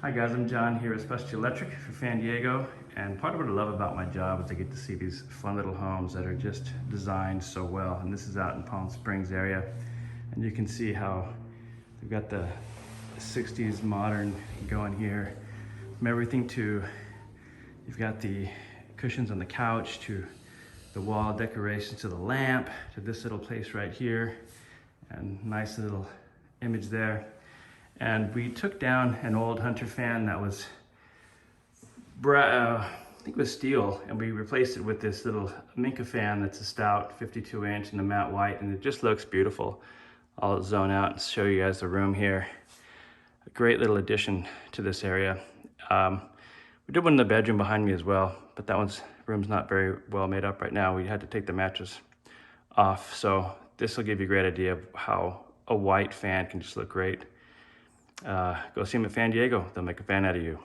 Hi guys, I'm John here at Specialty Electric for San Diego, and part of what I love about my job is I get to see these fun little homes that are just designed so well. And this is out in Palm Springs area, and you can see how they've got the 60s modern going here. From everything to, you've got the cushions on the couch, to the wall decorations, to the lamp, to this little place right here, and nice little image there. And we took down an old Hunter fan that was, I think it was steel, and we replaced it with this little Minka fan that's a stout 52-inch in the matte white, and it just looks beautiful. I'll zone out and show you guys the room here. A great little addition to this area. We did one in the bedroom behind me as well, but that room's not very well made up right now. We had to take the mattress off, so this will give you a great idea of how a white fan can just look great. Go see them at San Diego. They'll make a fan out of you.